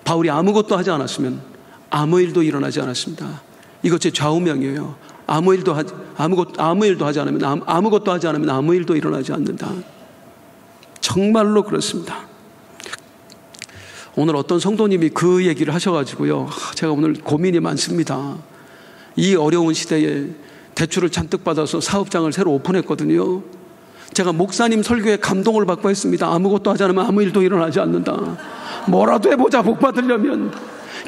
바울이 아무것도 하지 않았으면 아무 일도 일어나지 않았습니다. 이것 제 좌우명이에요. 아무것도 하지 않으면 아무 일도 일어나지 않는다. 정말로 그렇습니다. 오늘 어떤 성도님이 그 얘기를 하셔가지고요, 제가 오늘 고민이 많습니다. 이 어려운 시대에 대출을 잔뜩 받아서 사업장을 새로 오픈했거든요. 제가 목사님 설교에 감동을 받고 했습니다. 아무것도 하지 않으면 아무 일도 일어나지 않는다. 뭐라도 해보자. 복 받으려면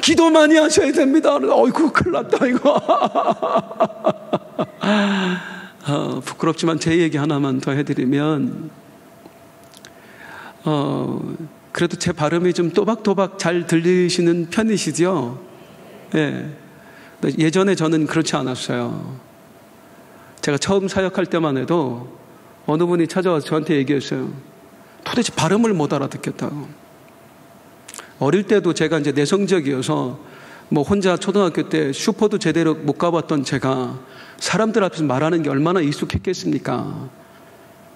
기도 많이 하셔야 됩니다. 어이구, 큰일 났다 이거. 부끄럽지만 제 얘기 하나만 더 해드리면, 그래도 제 발음이 좀 또박또박 잘 들리시는 편이시죠? 예. 예전에 저는 그렇지 않았어요. 제가 처음 사역할 때만 해도 어느 분이 찾아와서 저한테 얘기했어요. 도대체 발음을 못 알아듣겠다고. 어릴 때도 제가 이제 내성적이어서 뭐 혼자 초등학교 때 슈퍼도 제대로 못 가봤던 제가 사람들 앞에서 말하는 게 얼마나 익숙했겠습니까?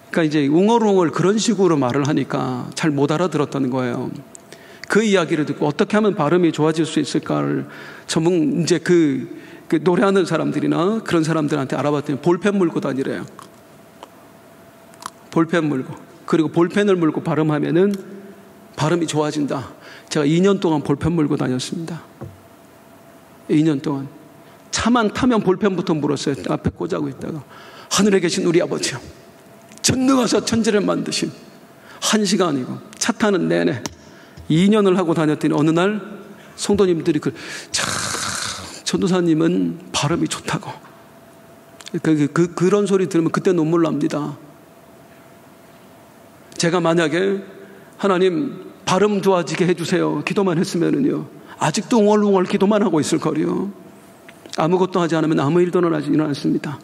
그러니까 이제 웅얼웅얼 그런 식으로 말을 하니까 잘 못 알아들었던 거예요. 그 이야기를 듣고 어떻게 하면 발음이 좋아질 수 있을까를 전문 이제 그 노래하는 사람들이나 그런 사람들한테 알아봤더니 볼펜 물고 다니래요. 볼펜 물고. 그리고 볼펜을 물고 발음하면은 발음이 좋아진다. 제가 2년 동안 볼펜 물고 다녔습니다. 2년 동안 차만 타면 볼펜부터 물었어요. 앞에 꽂아고 있다가, 하늘에 계신 우리 아버지요, 전능하사 천지를 만드신, 1시간이고 차 타는 내내 2년을 하고 다녔더니 어느 날 성도님들이 전도사님은 발음이 좋다고, 그런 소리 들으면 그때 눈물 납니다. 제가 만약에 하나님 발음 좋아지게 해주세요 기도만 했으면은요, 아직도 웅얼웅얼 기도만 하고 있을 거리요. 아무것도 하지 않으면 아무 일도 일어나지 않습니다.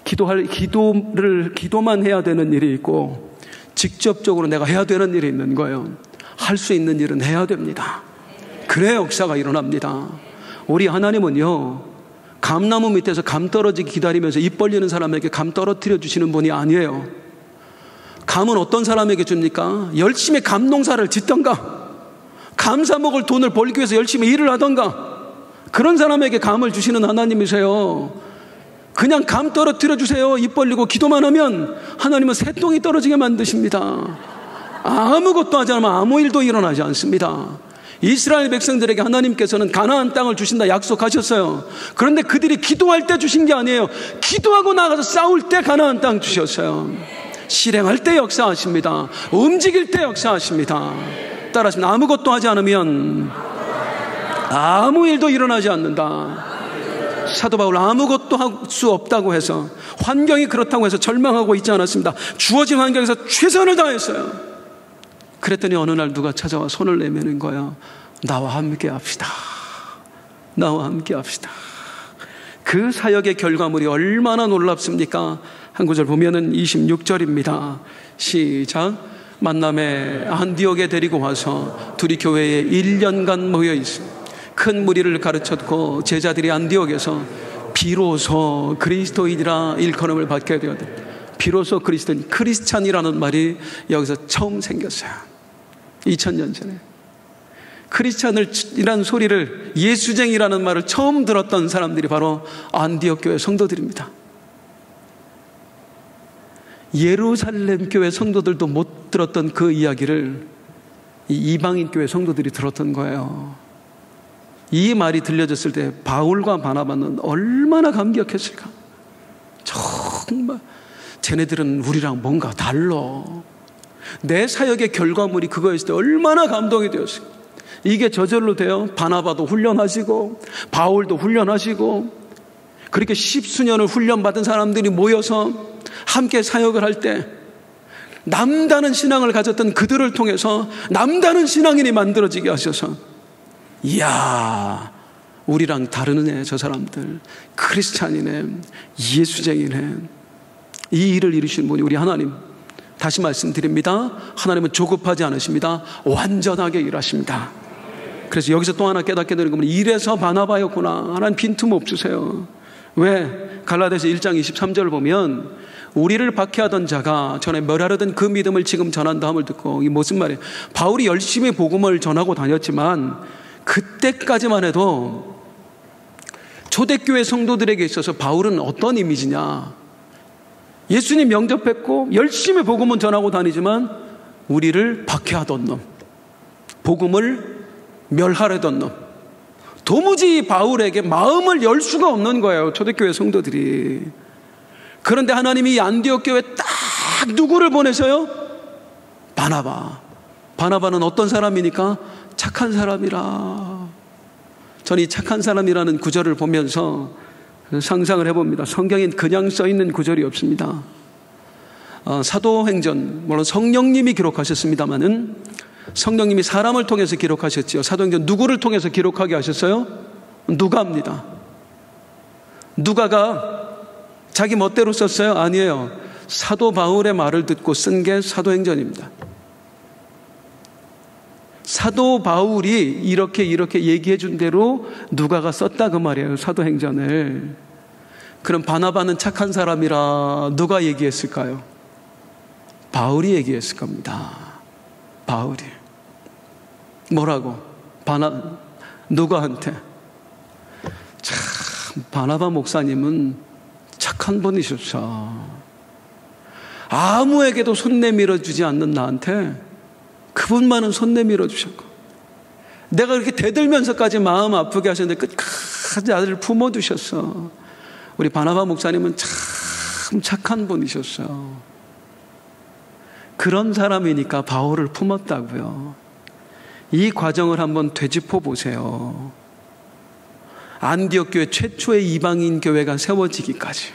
기도만 해야 되는 일이 있고, 직접적으로 내가 해야 되는 일이 있는 거예요. 할 수 있는 일은 해야 됩니다. 그래야 역사가 일어납니다. 우리 하나님은요, 감나무 밑에서 감 떨어지기 기다리면서 입 벌리는 사람에게 감 떨어뜨려 주시는 분이 아니에요. 감은 어떤 사람에게 줍니까? 열심히 감 농사를 짓던가, 감 사 먹을 돈을 벌기 위해서 열심히 일을 하던가, 그런 사람에게 감을 주시는 하나님이세요. 그냥 감 떨어뜨려 주세요 입 벌리고 기도만 하면 하나님은 새똥이 떨어지게 만드십니다. 아무것도 하지 않으면 아무 일도 일어나지 않습니다. 이스라엘 백성들에게 하나님께서는 가나안 땅을 주신다 약속하셨어요. 그런데 그들이 기도할 때 주신 게 아니에요. 기도하고 나가서 싸울 때 가나안 땅 주셨어요. 실행할 때 역사하십니다. 움직일 때 역사하십니다. 따라하십니다. 아무것도 하지 않으면 아무 일도 일어나지 않는다. 사도 바울 아무것도 할 수 없다고 해서, 환경이 그렇다고 해서 절망하고 있지 않았습니다. 주어진 환경에서 최선을 다했어요. 그랬더니 어느 날 누가 찾아와 손을 내미는 거야. 나와 함께 합시다. 나와 함께 합시다. 그 사역의 결과물이 얼마나 놀랍습니까? 한 구절 보면은 26절입니다. 시작. 만남에 안디옥에 데리고 와서 둘이 교회에 1년간 모여 있습니다. 큰 무리를 가르쳤고 제자들이 안디옥에서 비로소 그리스도인이라 일컬음을 받게 되었다. 비로소 그리스도인, 크리스찬이라는 말이 여기서 처음 생겼어요. 2000년 전에 크리스찬이라는 소리를, 예수쟁이라는 말을 처음 들었던 사람들이 바로 안디옥 교회 성도들입니다. 예루살렘 교회 성도들도 못 들었던 그 이야기를 이방인 교회 성도들이 들었던 거예요. 이 말이 들려졌을 때 바울과 바나바는 얼마나 감격했을까. 정말 쟤네들은 우리랑 뭔가 달라. 내 사역의 결과물이 그거였을 때 얼마나 감동이 되었을까. 이게 저절로 돼요. 바나바도 훈련하시고 바울도 훈련하시고, 그렇게 10수년을 훈련받은 사람들이 모여서 함께 사역을 할 때 남다른 신앙을 가졌던 그들을 통해서 남다른 신앙인이 만들어지게 하셔서, 이야, 우리랑 다르네. 저 사람들 크리스찬이네, 예수쟁이네. 이 일을 이루신 분이 우리 하나님. 다시 말씀드립니다. 하나님은 조급하지 않으십니다. 완전하게 일하십니다. 그래서 여기서 또 하나 깨닫게 되는 겁니다. 이래서 바나바였구나. 하나님 빈틈 없으세요. 왜? 갈라디아서 1장 23절을 보면, 우리를 박해하던 자가 전에 멸하려던 그 믿음을 지금 전한다 함을 듣고, 이게 무슨 말이에요? 바울이 열심히 복음을 전하고 다녔지만 그때까지만 해도 초대교회 성도들에게 있어서 바울은 어떤 이미지냐? 예수님 영접했고 열심히 복음은 전하고 다니지만 우리를 박해하던 놈, 복음을 멸하려던 놈. 도무지 바울에게 마음을 열 수가 없는 거예요, 초대교회 성도들이. 그런데 하나님이 안디옥 교회에 딱 누구를 보내셔요? 바나바. 바나바는 어떤 사람이니까? 착한 사람이라. 저는 이 착한 사람이라는 구절을 보면서 상상을 해봅니다. 성경엔 그냥 써있는 구절이 없습니다. 사도행전, 물론 성령님이 기록하셨습니다마는 성령님이 사람을 통해서 기록하셨지요. 사도행전 누구를 통해서 기록하게 하셨어요? 누가입니다. 누가가 자기 멋대로 썼어요? 아니에요. 사도 바울의 말을 듣고 쓴 게 사도행전입니다. 사도 바울이 이렇게 얘기해 준 대로 누가가 썼다 그 말이에요, 사도행전을. 그럼 바나바는 착한 사람이라 누가 얘기했을까요? 바울이 얘기했을 겁니다. 바울이. 뭐라고? 누가한테. 참, 바나바 목사님은 착한 분이셨어. 아무에게도 손 내밀어 주지 않는 나한테 그분만은 손 내밀어 주셨고, 내가 그렇게 대들면서까지 마음 아프게 하셨는데 끝까지 아들을 품어두셨어. 우리 바나바 목사님은 참 착한 분이셨어요. 그런 사람이니까 바울을 품었다고요. 이 과정을 한번 되짚어 보세요. 안디옥 교회 최초의 이방인 교회가 세워지기까지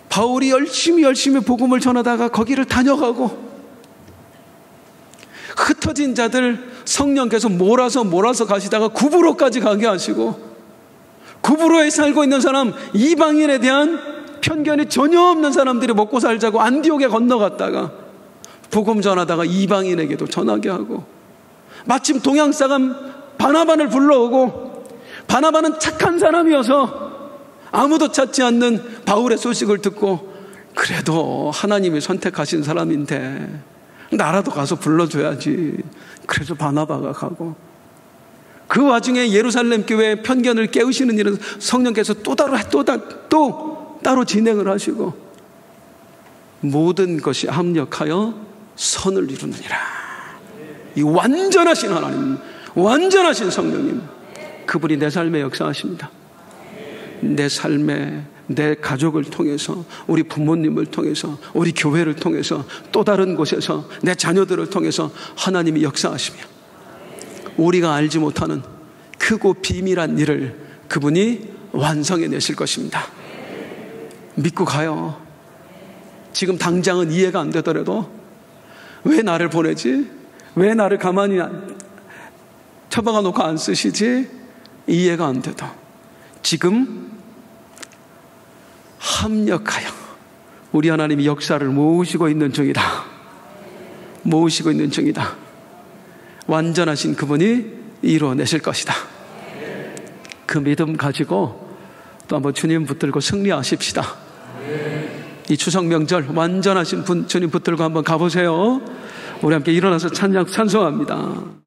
바울이 열심히 복음을 전하다가 거기를 다녀가고, 흩어진 자들 성령께서 몰아서 가시다가 구브로까지 가게 하시고, 구브로에 살고 있는 사람, 이방인에 대한 편견이 전혀 없는 사람들이 먹고 살자고 안디옥에 건너갔다가 복음 전하다가 이방인에게도 전하게 하고, 마침 동양 사람 바나바를 불러오고, 바나바는 착한 사람이어서 아무도 찾지 않는 바울의 소식을 듣고, 그래도 하나님이 선택하신 사람인데 나라도 가서 불러줘야지. 그래서 바나바가 가고, 그 와중에 예루살렘 교회의 편견을 깨우시는 일은 성령께서 또 따로 진행을 하시고, 모든 것이 합력하여 선을 이루느니라. 이 완전하신 하나님, 완전하신 성령님, 그분이 내 삶에 역사하십니다. 내 삶에, 내 가족을 통해서, 우리 부모님을 통해서, 우리 교회를 통해서, 또 다른 곳에서 내 자녀들을 통해서 하나님이 역사하시며, 우리가 알지 못하는 크고 비밀한 일을 그분이 완성해내실 것입니다. 믿고 가요. 지금 당장은 이해가 안 되더라도, 왜 나를 보내지? 왜 나를 가만히 처박아 놓고 안 쓰시지? 이해가 안 돼도 지금 합력하여 우리 하나님이 역사를 모으시고 있는 중이다. 모으시고 있는 중이다. 완전하신 그분이 이루어내실 것이다. 그 믿음 가지고 또 한번 주님 붙들고 승리하십시다. 이 추석 명절 완전하신 주님 붙들고 한번 가보세요. 우리 함께 일어나서 찬송합니다.